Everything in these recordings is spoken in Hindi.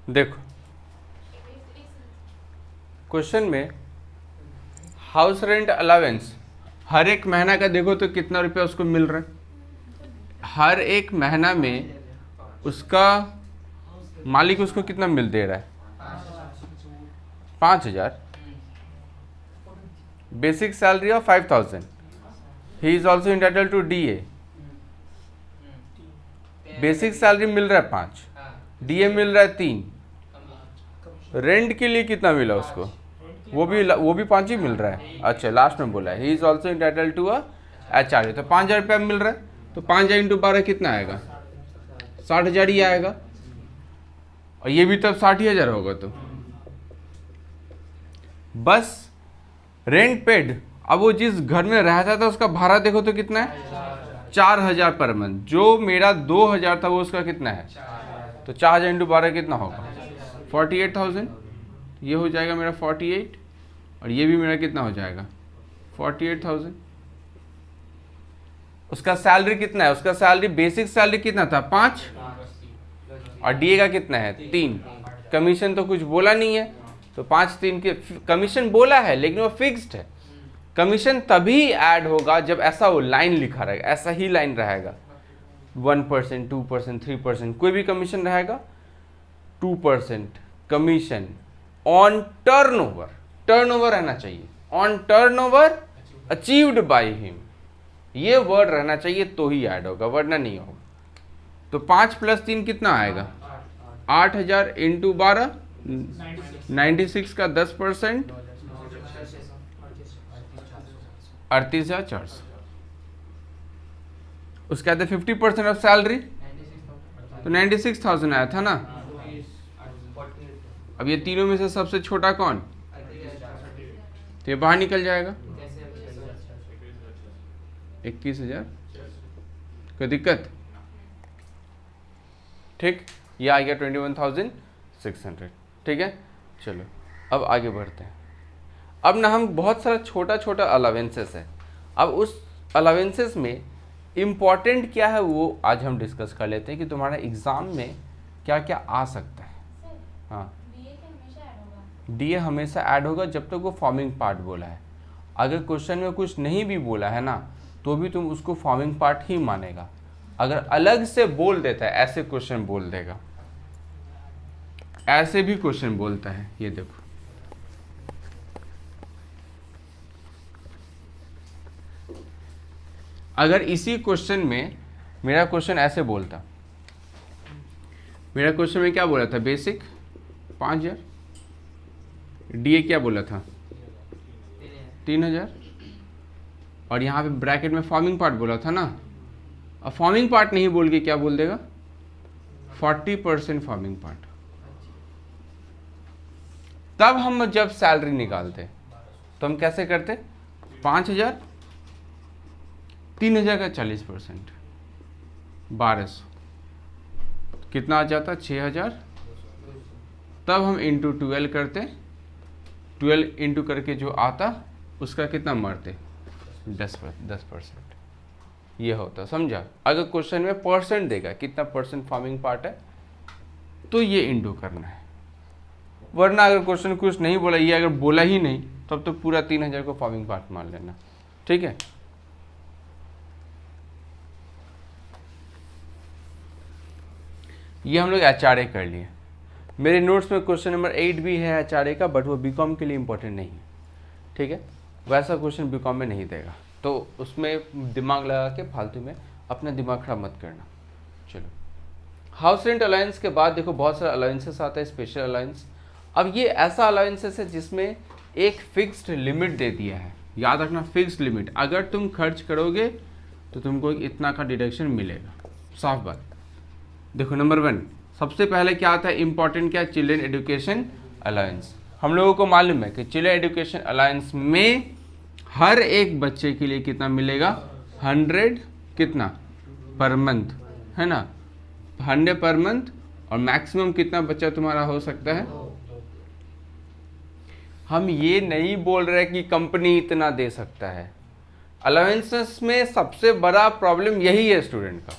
देखो क्वेश्चन में हाउस रेंट अलावेंस हर एक महीना का देखो तो कितना रुपया उसको मिल रहा है। हर एक महीना में उसका मालिक उसको कितना मिल दे रहा है, 5,000। Basic salary of 5,000। He is also entitled to DA। Basic salary मिल रहा है 5, DA मिल रहा है 3। रेंट के लिए कितना मिला उसको, वो भी 5 ही मिल रहा है। अच्छा लास्ट में बोला है he is also entitled to HRA, तो 5,000 रुपया मिल रहा है। तो 5,000 इंटू 12 कितना आएगा, 60,000 ही आएगा। और ये भी तब 60,000 होगा। तो बस रेंट पेड। अब वो जिस घर में रहता था उसका भाड़ा देखो तो कितना है, 4,000 पर मंथ। जो मेरा 2,000 था वो उसका कितना है, तो 4,000 इंटू 12 कितना होगा, 48,000। ये हो जाएगा मेरा 48 और ये भी मेरा कितना हो जाएगा 48,000। उसका सैलरी कितना है, उसका सैलरी बेसिक सैलरी कितना था 5 और DA का कितना है 3। कमीशन तो कुछ बोला नहीं है, तो 5-3 के कमीशन बोला है लेकिन वो फिक्स्ड है। कमीशन तभी ऐड होगा जब ऐसा वो लाइन लिखा रहेगा, ऐसा ही लाइन रहेगा 1%, 2%, 3%, कोई भी कमीशन रहेगा 2% कमीशन ऑन टर्नओवर। टर्नओवर रहना चाहिए, on turnover achieved by him, ये वर्ड रहना चाहिए तो ही ऐड होगा, वरना नहीं होगा। तो 5 + 3 कितना आएगा, 8,000 इंटू 12, 96 का 10%, 38,400। उसके बाद 50% ऑफ सैलरी, तो 96,000 आया था ना। अब ये तीनों में से सबसे छोटा कौन, तो ये बाहर निकल जाएगा 21,000। कोई दिक्कत, ठीक। ये आ गया 21,600, ठीक है। चलो अब आगे बढ़ते हैं। अब ना हम बहुत सारा छोटा छोटा अलावेंसेस है। अब उस अलावेंसेस में इम्पॉर्टेंट क्या है वो आज हम डिस्कस कर लेते हैं कि तुम्हारा एग्ज़ाम में क्या क्या आ सकता है। हाँ, DA हमेशा ऐड होगा जब तक वो फॉर्मिंग पार्ट बोला है। अगर क्वेश्चन में कुछ नहीं भी बोला है ना तो भी तुम उसको फॉर्मिंग पार्ट ही मानेगा। अगर अलग से बोल देता है, ऐसे क्वेश्चन बोल देगा, ऐसे भी क्वेश्चन बोलता है। ये देखो अगर इसी क्वेश्चन में मेरा क्वेश्चन ऐसे बोलता, मेरा क्वेश्चन में क्या बोला था, बेसिक 5,000, DA क्या बोला था 3,000, और यहाँ पे ब्रैकेट में फॉर्मिंग पार्ट बोला था ना। अब फॉर्मिंग पार्ट नहीं बोल के क्या बोल देगा 40% फॉर्मिंग पार्ट। तब हम जब सैलरी निकालते तो हम कैसे करते, 5,000, 3,000 का 40%, 1,200 कितना आ जाता 6,000। तब हम इंटू 12 करते, 12 इंटू करके जो आता उसका कितना मारते 10%। ये होता, समझा। अगर क्वेश्चन में परसेंट देगा कितना परसेंट फॉर्मिंग पार्ट है तो ये इंटू करना है। वरना अगर क्वेश्चन कुछ नहीं बोला, ये अगर बोला ही नहीं तब तो पूरा 3,000 को फॉर्मिंग पार्ट मान लेना, ठीक है। ये हम लोग HRA कर लिए। मेरे नोट्स में क्वेश्चन नंबर 8 भी है HRA का, बट वो BCom के लिए इंपॉर्टेंट नहीं है, ठीक है। वैसा क्वेश्चन BCom में नहीं देगा, तो उसमें दिमाग लगा के फालतू में अपना दिमाग खराब मत करना। चलो, हाउस रेंट अलाउंस के बाद देखो बहुत सारे अलाउंसेस आता है, स्पेशल अलाउंस। अब ये ऐसा अलाउंसेस है जिसमें एक फिक्स्ड लिमिट दे दिया है, याद रखना फिक्स्ड लिमिट। अगर तुम खर्च करोगे तो तुमको इतना का डिडक्शन मिलेगा, साफ बात। देखो नंबर 1 सबसे पहले क्या आता है, इंपॉर्टेंट क्या, चिल्ड्रन एजुकेशन अलाउंस। हम लोगों को मालूम है कि चिल्ड्रन एजुकेशन अलाउंस में हर एक बच्चे के लिए कितना मिलेगा, 100 कितना पर मंथ, है ना, 100 पर मंथ। और मैक्सिमम कितना बच्चा तुम्हारा हो सकता है। हम ये नहीं बोल रहे कि कंपनी इतना दे सकता है। अलाउंसेस में सबसे बड़ा प्रॉब्लम यही है स्टूडेंट का।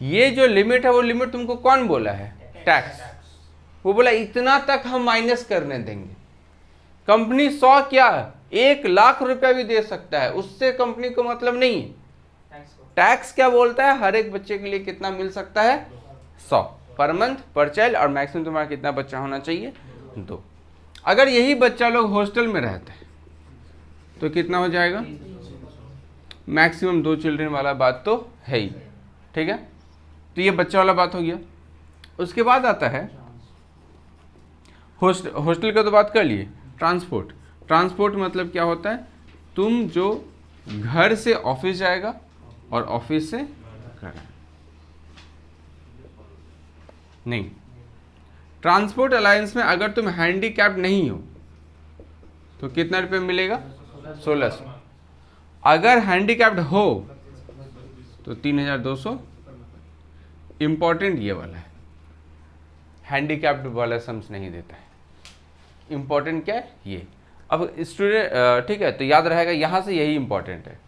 ये जो लिमिट है वो लिमिट तुमको कौन बोला है, टैक्स। वो बोला इतना तक हम माइनस करने देंगे। कंपनी 100 क्या 1 लाख रुपया भी दे सकता है, उससे कंपनी को मतलब नहीं है। टैक्स क्या बोलता है, हर एक बच्चे के लिए कितना मिल सकता है 100 पर मंथ पर चाइल्ड, और मैक्सिमम तुम्हारा कितना बच्चा होना चाहिए 2। अगर यही बच्चा लोग हॉस्टल में रहते हैं तो कितना हो जाएगा, मैक्सिमम 2 चिल्ड्रन वाला बात तो है ही, ठीक है। तो ये बच्चा वाला बात हो गया। उसके बाद आता है हॉस्टल का तो बात कर लिए। ट्रांसपोर्ट, ट्रांसपोर्ट मतलब क्या होता है, तुम जो घर से ऑफिस जाएगा और ऑफिस से घर नहीं। ट्रांसपोर्ट अलायंस में अगर तुम हैंडीकैप्ड नहीं हो तो कितना रुपये मिलेगा 1600। अगर हैंडीकैप्ड हो तो 3200। इंपॉर्टेंट ये वाला है, हैंडीकैप्ड वाला सम्स नहीं देता है। इंपॉर्टेंट क्या है ये। अब स्टूडेंट ठीक है, तो याद रहेगा यहाँ से यही इंपॉर्टेंट है,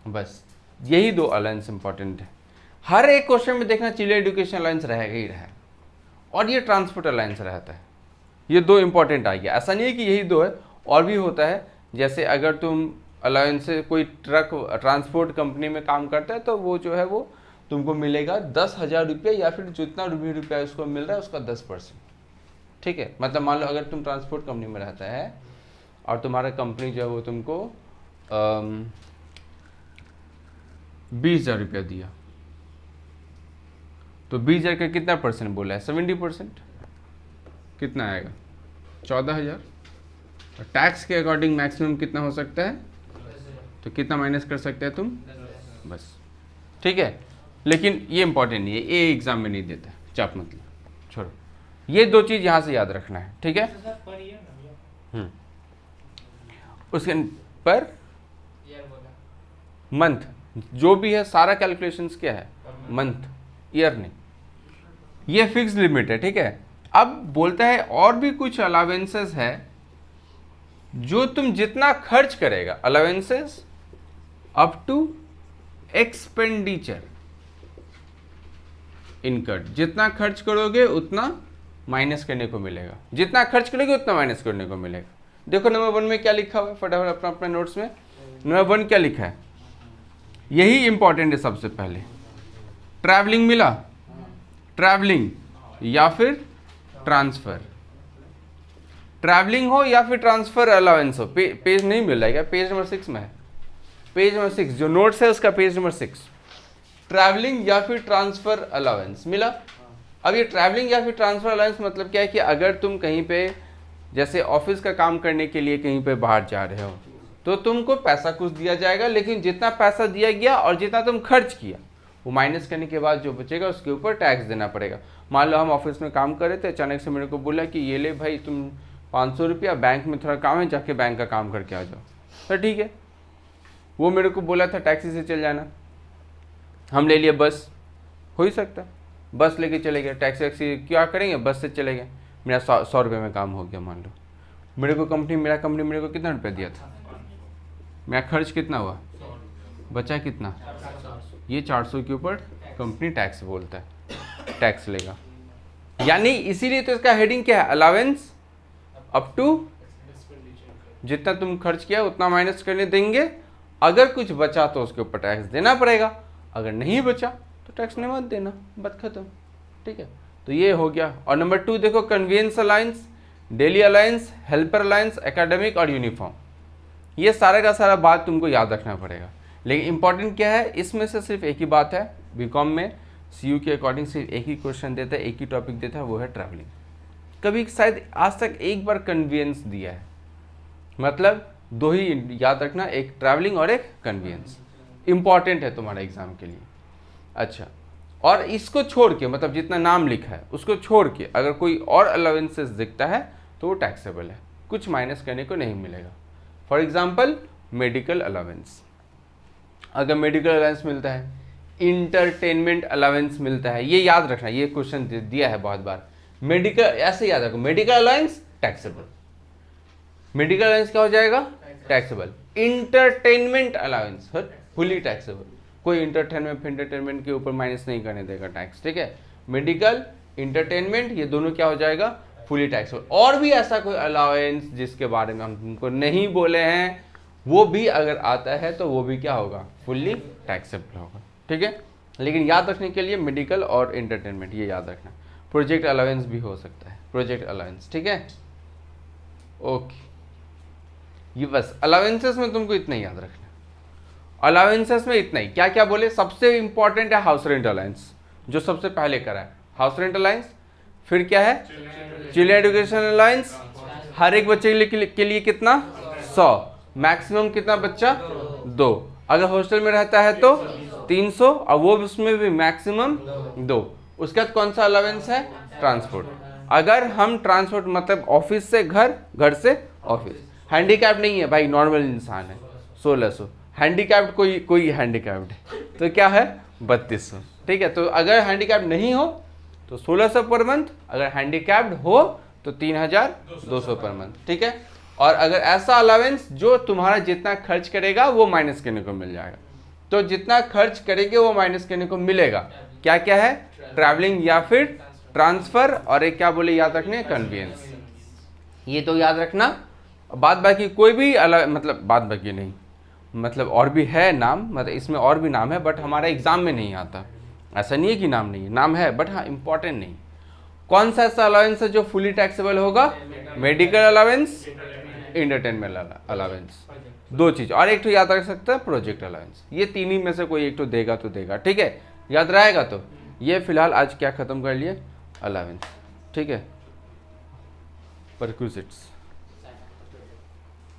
बस यही 2 अलायंस इंपॉर्टेंट है। हर एक क्वेश्चन में देखना चिल्ड्रन एजुकेशन अलायंस रहेगा ही रहेगा, और ये ट्रांसपोर्ट अलायंस रहता है। ये 2 इंपॉर्टेंट आ गया। ऐसा नहीं है कि यही 2 है, और भी होता है। जैसे अगर तुम अलायंस से कोई ट्रक ट्रांसपोर्ट कंपनी में काम करता है तो वो जो है वो तुमको मिलेगा 10,000 रुपये, या फिर जितना भी रुपया उसको मिल रहा है उसका 10%, ठीक है। मतलब मान लो अगर तुम ट्रांसपोर्ट कंपनी में रहता है और तुम्हारा कंपनी जो है वो तुमको 20,000 रुपया दिया, तो 20,000 का कितना परसेंट बोला है, 70%। कितना आएगा 14,000। और टैक्स के अकॉर्डिंग मैक्सिमम कितना हो सकता है, तो कितना माइनस कर सकते हैं तुम, बस, ठीक है। लेकिन ये इंपॉर्टेंट नहीं है, ये एग्जाम में नहीं देता, चाप मतलब छोड़ो। ये 2 चीज यहां से याद रखना है, ठीक है। उसके पर मंथ जो भी है सारा कैलकुलेशंस क्या है, मंथ, ईयर नहीं। ये फिक्स लिमिट है, ठीक है। अब बोलता है और भी कुछ अलावेंसेस है जो तुम जितना खर्च करेगा, अलावेंसेस अप टू एक्सपेंडिचर इनकट, जितना खर्च करोगे उतना माइनस करने को मिलेगा, जितना खर्च करोगे उतना माइनस करने को मिलेगा। देखो नंबर 1 में क्या लिखा हुआ है, फटाफट अपना अपना नोट्स में नंबर 1 क्या लिखा है, यही इंपॉर्टेंट है सबसे पहले। ट्रैवलिंग मिला, ट्रैवलिंग या फिर ट्रांसफर, ट्रैवलिंग हो या फिर ट्रांसफर अलाउंस हो। पेज नहीं मिल रहा है क्या, पेज नंबर 6 में है, पेज नंबर 6 जो नोट्स है उसका पेज नंबर 6। ट्रैवलिंग या फिर ट्रांसफर अलाउंस मिला। अब ये ट्रैवलिंग या फिर ट्रांसफर अलाउंस मतलब क्या है कि अगर तुम कहीं पे जैसे ऑफिस का काम करने के लिए कहीं पे बाहर जा रहे हो तो तुमको पैसा कुछ दिया जाएगा, लेकिन जितना पैसा दिया गया और जितना तुम खर्च किया वो माइनस करने के बाद जो बचेगा उसके ऊपर टैक्स देना पड़ेगा। मान लो हम ऑफिस में काम कर रहे थे, अचानक से मेरे को बोला कि ये ले भाई तुम 500 रुपया, बैंक में थोड़ा काम है, जाके बैंक का काम करके आ जाओ। तो ठीक है, वो मेरे को बोला था टैक्सी से चल जाना, हम ले लिए बस, हो ही सकता है बस लेके चले गए, टैक्सी वैक्सी क्या करेंगे, बस से चले गए, मेरा 100 रुपये में काम हो गया। मान लो मेरे को कंपनी मेरे को कितना रुपया दिया था, मेरा खर्च कितना हुआ, बचा कितना, ये 400 के ऊपर कंपनी टैक्स बोलता है, टैक्स लेगा। यानी इसीलिए तो इसका हेडिंग क्या है, अलावेंस अप टू, जितना तुम खर्च किया उतना माइनस करने देंगे, अगर कुछ बचा तो उसके ऊपर टैक्स देना पड़ेगा, अगर नहीं बचा तो टैक्स नहीं मत देना, बात खत्म, ठीक है। तो ये हो गया। और नंबर 2 देखो, convenience alliance, daily alliance, helper alliance, academic और यूनिफॉर्म। ये सारा का सारा बात तुमको याद रखना पड़ेगा, लेकिन इंपॉर्टेंट क्या है, इसमें से सिर्फ एक ही बात है, बीकॉम में सीयू के अकॉर्डिंग सिर्फ एक ही क्वेश्चन देता है, एक ही टॉपिक देता है, वो है ट्रैवलिंग। कभी शायद आज तक एक बार कन्वीनियंस दिया है, मतलब 2 ही याद रखना, एक ट्रैवलिंग और एक कन्वीनियंस, इंपॉर्टेंट है तुम्हारे एग्जाम के लिए। अच्छा, और इसको छोड़ के मतलब जितना नाम लिखा है उसको छोड़ के अगर कोई और अलाउंसेस दिखता है तो वो टैक्सेबल है, कुछ माइनस करने को नहीं मिलेगा। फॉर एग्जाम्पल मेडिकल अलाउंस, अगर मेडिकल अलाउंस मिलता है, इंटरटेनमेंट अलाउंस मिलता है, ये याद रखना, ये क्वेश्चन दिया है बहुत बार। मेडिकल ऐसे याद रखो, medical allowance taxable, medical allowance क्या हो जाएगा, taxable. Entertainment allowance fully taxable, कोई इंटरटेनमेंट के ऊपर माइनस नहीं करने देगा टैक्स, ठीक है। मेडिकल, इंटरटेनमेंट, ये दोनों क्या हो जाएगा, फुली टैक्सेबल। और भी ऐसा कोई अलाउंस जिसके बारे में हम तुमको नहीं बोले हैं, वो भी अगर आता है तो वो भी क्या होगा, फुल्ली टैक्सेबल होगा। ठीक है, लेकिन याद रखने के लिए मेडिकल और एंटरटेनमेंट ये याद रखना। प्रोजेक्ट अलाउंस भी हो सकता है, प्रोजेक्ट अलाउंस। ठीक है, ओके, ये बस अलाउंसेस में तुमको इतना ही याद रखना। अलाउंसेस में इतना ही, क्या क्या बोले, सबसे इंपॉर्टेंट है हाउस रेंट अलाउंस, जो सबसे पहले करा है हाउस रेंट अलाउंस। फिर क्या है, चिल्ड्रन एजुकेशन अलाउंस, हर एक बच्चे के लिए कितना, 100, मैक्सिमम कितना बच्चा, 2, अगर हॉस्टल में रहता है तो 300, और वो उसमें भी मैक्सिमम 2। उसके बाद कौन सा अलाउंस है, ट्रांसपोर्ट। अगर हम ट्रांसपोर्ट मतलब ऑफिस से घर, घर से ऑफिस, हैंडीकैप नहीं है भाई, नॉर्मल इंसान है, 1600। हैंडीकैप्ड कोई हैंडीकैप्ड है तो क्या है, 3200। ठीक है, तो अगर हैंडीकैप्ड नहीं हो तो 1600 पर मंथ, अगर हैंडीकैप्ड हो तो 3200 पर मंथ। ठीक है, और अगर ऐसा अलाउंस जो तुम्हारा जितना खर्च करेगा वो माइनस करने को मिल जाएगा, तो जितना खर्च करेंगे वो माइनस करने को मिलेगा। क्या क्या है, ट्रैवलिंग या फिर ट्रांसफर, और एक क्या बोले याद रखने, कन्वीनियंस। ये तो याद रखना। बाद बाकी कोई भी मतलब बाद बाकी नहीं, मतलब और भी है नाम, मतलब इसमें और भी नाम है, बट हमारा एग्जाम में नहीं आता। ऐसा नहीं है कि नाम नहीं है, नाम है बट हाँ इंपॉर्टेंट नहीं। कौन सा ऐसा अलाउंस है जो फुली टैक्सेबल होगा, मेडिकल अलाउंस, एंटरटेनमेंट अलाउंस, 2 चीज। और एक तो याद रख सकते हैं प्रोजेक्ट अलाउंस। ये तीन ही में से कोई एक तो देगा तो देगा। ठीक है, याद रहेगा। तो ये फिलहाल आज क्या खत्म कर लिए, अलाउंस। ठीक है, परक्विजिट्स।